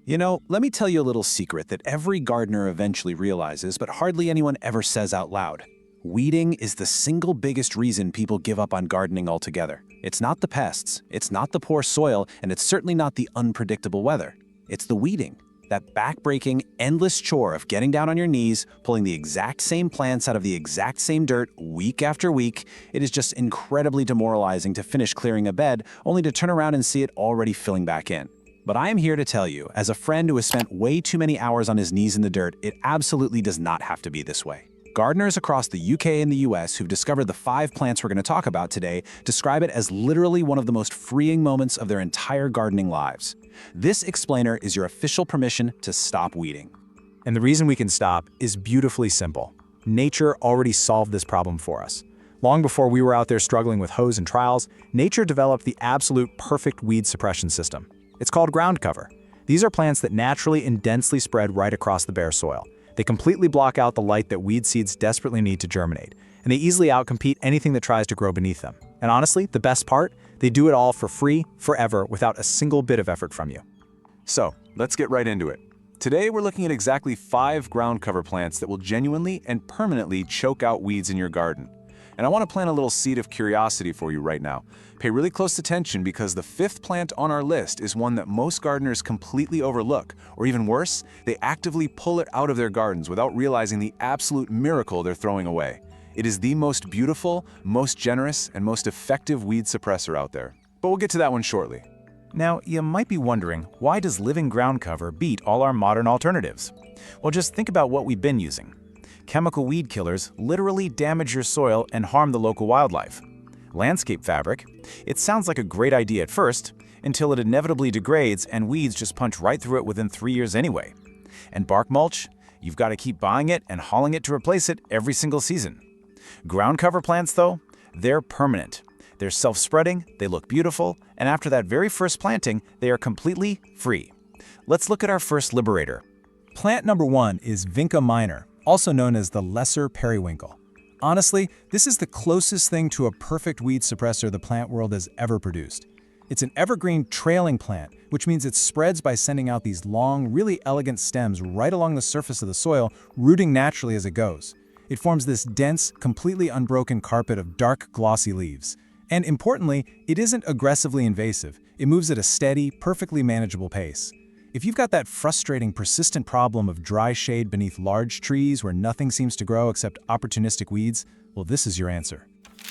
Let me tell you a little secret that every gardener eventually realizes, but hardly anyone ever says out loud. Weeding is the single biggest reason people give up on gardening altogether. It's not the pests, it's not the poor soil, and it's certainly not the unpredictable weather. It's the weeding. That back-breaking, endless chore of getting down on your knees, pulling the exact same plants out of the exact same dirt week after week. It is just incredibly demoralizing to finish clearing a bed, only to turn around and see it already filling back in. But I am here to tell you, as a friend who has spent way too many hours on his knees in the dirt, it absolutely does not have to be this way. Gardeners across the UK and the US who've discovered the 5 plants we're going to talk about today describe it as literally one of the most freeing moments of their entire gardening lives. This explainer is your official permission to stop weeding. And the reason we can stop is beautifully simple. Nature already solved this problem for us. Long before we were out there struggling with hoes and trials, nature developed the absolute perfect weed suppression system. It's called ground cover. These are plants that naturally and densely spread right across the bare soil. They completely block out the light that weed seeds desperately need to germinate, and they easily outcompete anything that tries to grow beneath them. And honestly, the best part? They do it all for free, forever, without a single bit of effort from you. So, let's get right into it. Today, we're looking at exactly 5 ground cover plants that will genuinely and permanently choke out weeds in your garden. And I want to plant a little seed of curiosity for you right now. Pay really close attention because the 5th plant on our list is one that most gardeners completely overlook, or even worse, they actively pull it out of their gardens without realizing the absolute miracle they're throwing away. It is the most beautiful, most generous, and most effective weed suppressor out there. But we'll get to that one shortly. Now, you might be wondering, why does living ground cover beat all our modern alternatives? Well, just think about what we've been using. Chemical weed killers literally damage your soil and harm the local wildlife. Landscape fabric, it sounds like a great idea at first, until it inevitably degrades and weeds just punch right through it within 3 years anyway. And bark mulch, you've got to keep buying it and hauling it to replace it every single season. Ground cover plants, though, they're permanent. They're self-spreading, they look beautiful, and after that very first planting, they are completely free. Let's look at our first liberator. Plant number 1 is Vinca minor, also known as the lesser periwinkle. Honestly, this is the closest thing to a perfect weed suppressor the plant world has ever produced. It's an evergreen trailing plant, which means it spreads by sending out these long, really elegant stems right along the surface of the soil, rooting naturally as it goes. It forms this dense, completely unbroken carpet of dark, glossy leaves. And importantly, it isn't aggressively invasive. It moves at a steady, perfectly manageable pace. If you've got that frustrating, persistent problem of dry shade beneath large trees where nothing seems to grow except opportunistic weeds, well, this is your answer.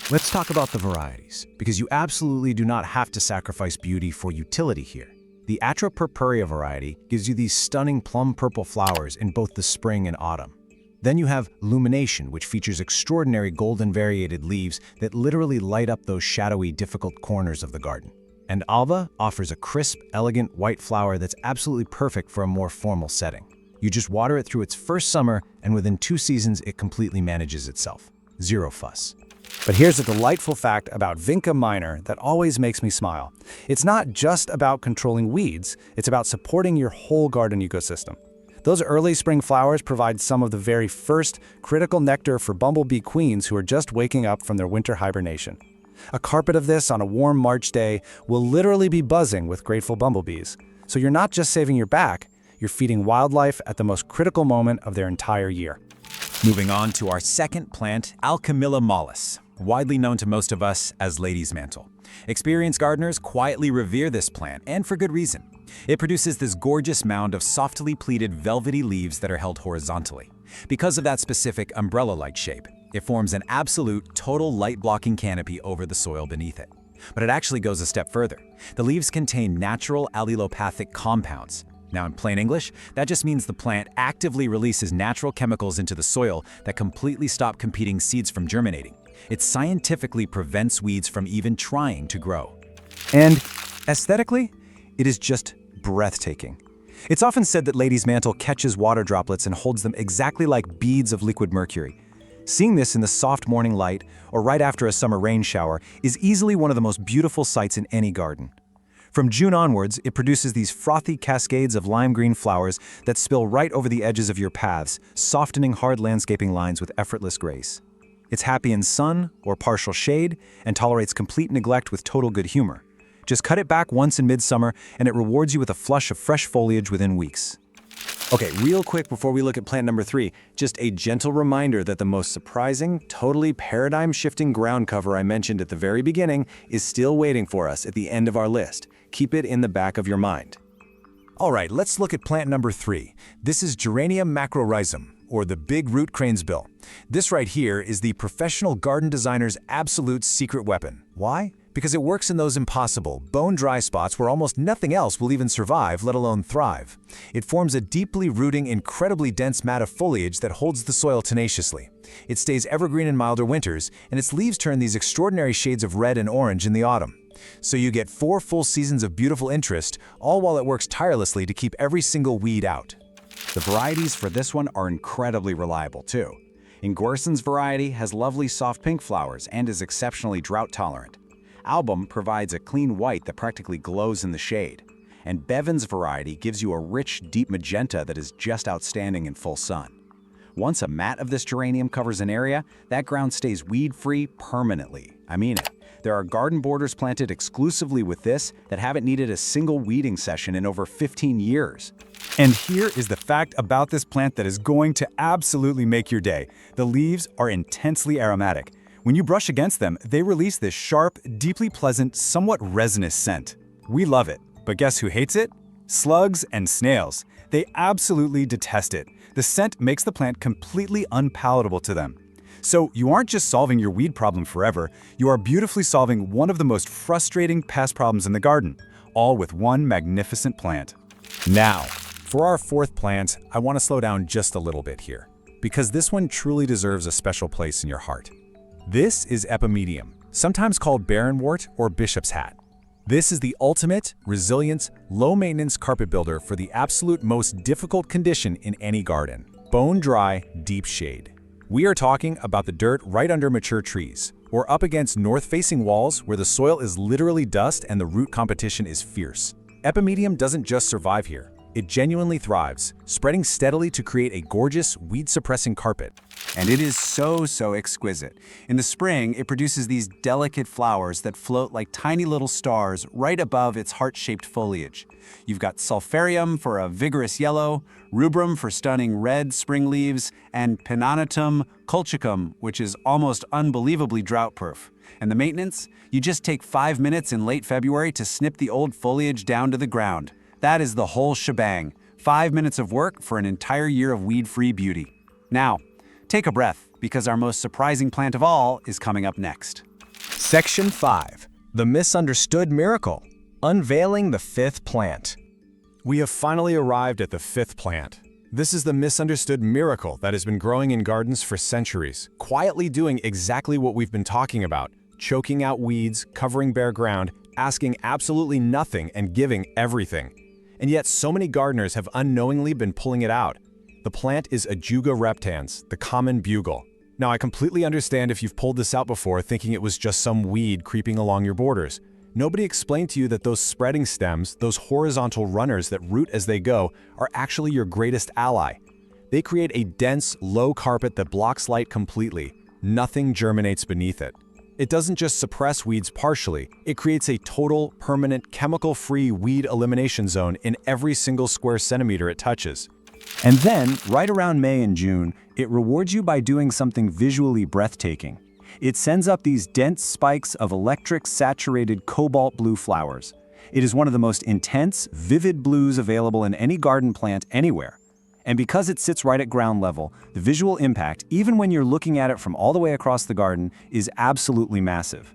Let's talk about the varieties, because you absolutely do not have to sacrifice beauty for utility here. The Atropurpurea variety gives you these stunning plum-purple flowers in both the spring and autumn. Then you have Lumination, which features extraordinary golden variated leaves that literally light up those shadowy, difficult corners of the garden. And Alba offers a crisp, elegant white flower that's absolutely perfect for a more formal setting. You just water it through its first summer, and within 2 seasons, it completely manages itself. Zero fuss. But here's a delightful fact about Vinca minor that always makes me smile. It's not just about controlling weeds, it's about supporting your whole garden ecosystem. Those early spring flowers provide some of the very first critical nectar for bumblebee queens who are just waking up from their winter hibernation. A carpet of this on a warm March day will literally be buzzing with grateful bumblebees. So you're not just saving your back, you're feeding wildlife at the most critical moment of their entire year. Moving on to our second plant, Alchemilla mollis, widely known to most of us as lady's mantle. Experienced gardeners quietly revere this plant, and for good reason. It produces this gorgeous mound of softly pleated velvety leaves that are held horizontally. Because of that specific umbrella-like shape, it forms an absolute, total light-blocking canopy over the soil beneath it. But it actually goes a step further. The leaves contain natural allelopathic compounds. Now, in plain English, that just means the plant actively releases natural chemicals into the soil that completely stop competing seeds from germinating. It scientifically prevents weeds from even trying to grow. And aesthetically, it is just breathtaking. It's often said that lady's mantle catches water droplets and holds them exactly like beads of liquid mercury. Seeing this in the soft morning light or right after a summer rain shower is easily one of the most beautiful sights in any garden. From June onwards, it produces these frothy cascades of lime green flowers that spill right over the edges of your paths, softening hard landscaping lines with effortless grace. It's happy in sun or partial shade and tolerates complete neglect with total good humor. Just cut it back once in midsummer, and it rewards you with a flush of fresh foliage within weeks. Okay, real quick before we look at plant number 3, just a gentle reminder that the most surprising, totally paradigm-shifting ground cover I mentioned at the very beginning is still waiting for us at the end of our list. Keep it in the back of your mind. All right, let's look at plant number 3. This is Geranium macrorhizum, or the big root cranesbill. This right here is the professional garden designer's absolute secret weapon. Why? Because it works in those impossible, bone-dry spots where almost nothing else will even survive, let alone thrive. It forms a deeply rooting, incredibly dense mat of foliage that holds the soil tenaciously. It stays evergreen in milder winters, and its leaves turn these extraordinary shades of red and orange in the autumn. So you get 4 full seasons of beautiful interest, all while it works tirelessly to keep every single weed out. The varieties for this one are incredibly reliable, too. Ingerson's variety has lovely soft pink flowers and is exceptionally drought-tolerant. Album provides a clean white that practically glows in the shade. And Bevan's variety gives you a rich, deep magenta that is just outstanding in full sun. Once a mat of this geranium covers an area, that ground stays weed-free permanently. I mean it. There are garden borders planted exclusively with this that haven't needed a single weeding session in over 15 years. And here is the fact about this plant that is going to absolutely make your day. The leaves are intensely aromatic. When you brush against them, they release this sharp, deeply pleasant, somewhat resinous scent. We love it, but guess who hates it? Slugs and snails. They absolutely detest it. The scent makes the plant completely unpalatable to them. So you aren't just solving your weed problem forever, you are beautifully solving one of the most frustrating pest problems in the garden, all with one magnificent plant. Now, for our 4th plant, I want to slow down just a little bit here, because this one truly deserves a special place in your heart. This is Epimedium, sometimes called barrenwort or bishop's hat. This is the ultimate, resilient, low-maintenance carpet builder for the absolute most difficult condition in any garden: bone-dry, deep shade. We are talking about the dirt right under mature trees, or up against north-facing walls where the soil is literally dust and the root competition is fierce. Epimedium doesn't just survive here. It genuinely thrives, spreading steadily to create a gorgeous, weed-suppressing carpet. And it is so exquisite. In the spring, it produces these delicate flowers that float like tiny little stars right above its heart-shaped foliage. You've got Sulpharium for a vigorous yellow, Rubrum for stunning red spring leaves, and Pinnonotum colchicum, which is almost unbelievably drought-proof. And the maintenance? You just take 5 minutes in late February to snip the old foliage down to the ground. That is the whole shebang. 5 minutes of work for an entire year of weed-free beauty. Now, take a breath, because our most surprising plant of all is coming up next. Section 5. The Misunderstood Miracle. Unveiling the 5th plant. We have finally arrived at the 5th plant. This is the misunderstood miracle that has been growing in gardens for centuries, quietly doing exactly what we've been talking about: choking out weeds, covering bare ground, asking absolutely nothing and giving everything. And yet so many gardeners have unknowingly been pulling it out. The plant is Ajuga reptans, the common bugle. Now, I completely understand if you've pulled this out before thinking it was just some weed creeping along your borders. Nobody explained to you that those spreading stems, those horizontal runners that root as they go, are actually your greatest ally. They create a dense, low carpet that blocks light completely. Nothing germinates beneath it. It doesn't just suppress weeds partially, it creates a total, permanent, chemical-free weed elimination zone in every single square centimeter it touches. And then, right around May and June, it rewards you by doing something visually breathtaking. It sends up these dense spikes of electric, saturated cobalt blue flowers. It is one of the most intense, vivid blues available in any garden plant anywhere. And because it sits right at ground level, the visual impact, even when you're looking at it from all the way across the garden, is absolutely massive.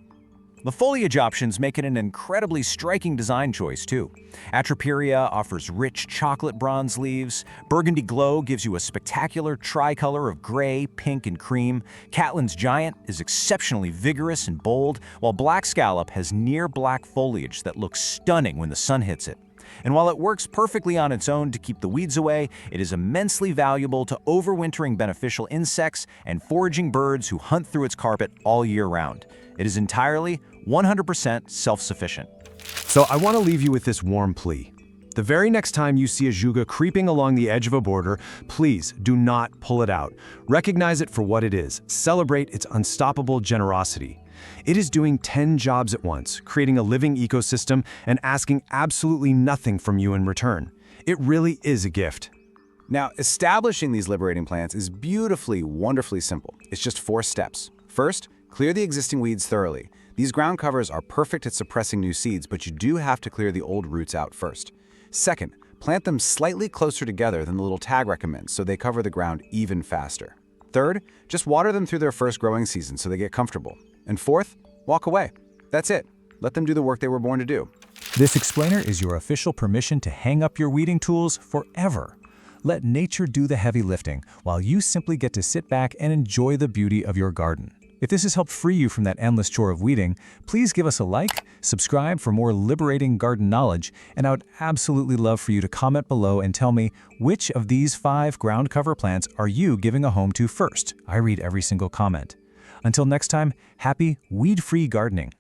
The foliage options make it an incredibly striking design choice, too. Atroperia offers rich chocolate bronze leaves, Burgundy Glow gives you a spectacular tricolor of gray, pink, and cream, Catlin's Giant is exceptionally vigorous and bold, while Black Scallop has near-black foliage that looks stunning when the sun hits it. And while it works perfectly on its own to keep the weeds away, it is immensely valuable to overwintering beneficial insects and foraging birds who hunt through its carpet all year round. It is entirely 100% self-sufficient. So I want to leave you with this warm plea. The very next time you see a Ajuga creeping along the edge of a border, please do not pull it out. Recognize it for what it is. Celebrate its unstoppable generosity. It is doing 10 jobs at once, creating a living ecosystem and asking absolutely nothing from you in return. It really is a gift. Now, establishing these liberating plants is beautifully, wonderfully simple. It's just 4 steps. First, clear the existing weeds thoroughly. These ground covers are perfect at suppressing new seeds, but you do have to clear the old roots out first. Second, plant them slightly closer together than the little tag recommends so they cover the ground even faster. Third, just water them through their first growing season so they get comfortable. And fourth, walk away. That's it. Let them do the work they were born to do. This explainer is your official permission to hang up your weeding tools forever. Let nature do the heavy lifting, while you simply get to sit back and enjoy the beauty of your garden. If this has helped free you from that endless chore of weeding, please give us a like, subscribe for more liberating garden knowledge, and I would absolutely love for you to comment below and tell me which of these 5 ground cover plants are you giving a home to first. I read every single comment. Until next time, happy weed-free gardening.